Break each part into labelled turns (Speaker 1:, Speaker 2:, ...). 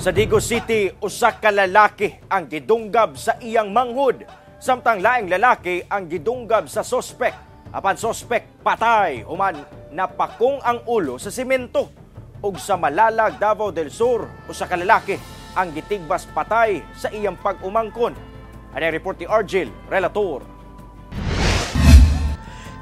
Speaker 1: Sa Digo City, usa ka lalaki ang gidunggab sa iyang manghud. Samtang laing lalaki ang gidunggab sa sospek. Apan sospek patay human napakong ang ulo sa simento. Ug sa Malalag, Davao del Sur, usa ka lalaki ang gitigbas patay sa iyang pag-umangkon. Ano report ni Argel, relator.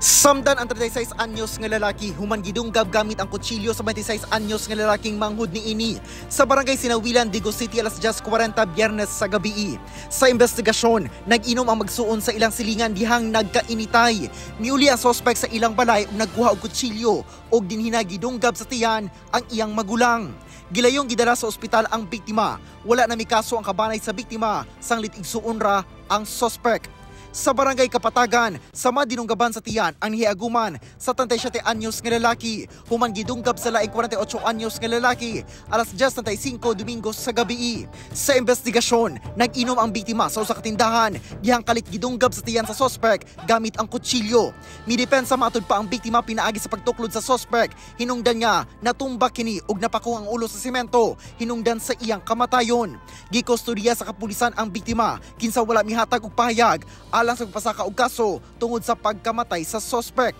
Speaker 2: Samdan ang 36 anyos nga lalaki human gidunggab gamit ang kutsilyo sa 26 anyos nga lalaking manghud ni ini sa barangay Sinawilan, Digo City, alas 10:40 Biyernes sa gabi. Sa investigasyon, nag-inom ang magsuon sa ilang silingan dihang nagkainitay. Miuli ang sospek sa ilang balay ug nagkuha og kutsilyo ug dinhina gidunggab sa tiyan ang iyang magulang. Gilayong gidala sa ospital ang biktima. Wala na mikaso ang kabanay sa biktima, sanglit igsuon ra ang sospek. Sa barangay Kapatagan, sama dinunggaban sa tiyan ang nihiaguman sa 37 anyos nga lalaki. Human gidunggab sa laing 48 anyos nga lalaki, alas 10:35 Domingo sa gabi. Sa investigasyon, nag-inom ang biktima sa usa ka tindahan, dihang kalit gidunggab sa tiyan sa sospek gamit ang kutsilyo. Midepensa matud pa ang biktima pinaagi sa pagtuklod sa sospek. Hinungdan nga natumba kini ug napako ang ulo sa semento, hinungdan sa iyang kamatayon. Gikustodiya sa kapulisan ang biktima, kinsa wala mihatag og pahayag alang sa pagpasaka og kaso tungod sa pagkamatay sa sospek.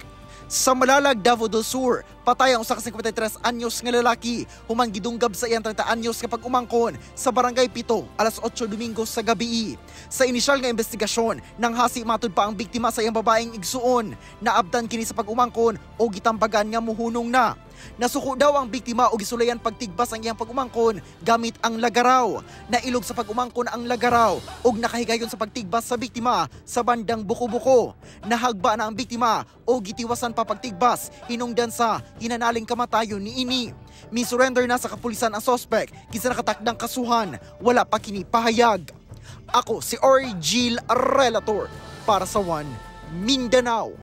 Speaker 2: Sa Malalag, Davao del Sur, patay ang usa ka 53 anyos nga lalaki human gidunggab sa iyang 30 anyos nga pag-umangkon sa barangay Pito, alas 8 Domingo sa gabi. Sa inisyal nga investigasyon, nanghasi matud pa ang biktima sa iyang babaeng igsuon. Naabtan kini sa pag-umangkon o gitambagan nga muhunong na. Nasuko daw ang biktima o gisulayan pagtigbas ang iyang pag-umangkon gamit ang lagaraw. Nailog sa pag-umangkon ang lagaraw ug nakahigayon sa pagtigbas sa biktima sa bandang buko-buko. Nahagba na ang biktima o gitiwasan pa pagtigbas hinungdan sa hinanaling kamatayon ni ini. Misurrender na sa kapulisan ang sospek kinsa nakatakdang kasuhan, wala pa kini pahayag. Ako si Argel, relator para sa One Mindanao.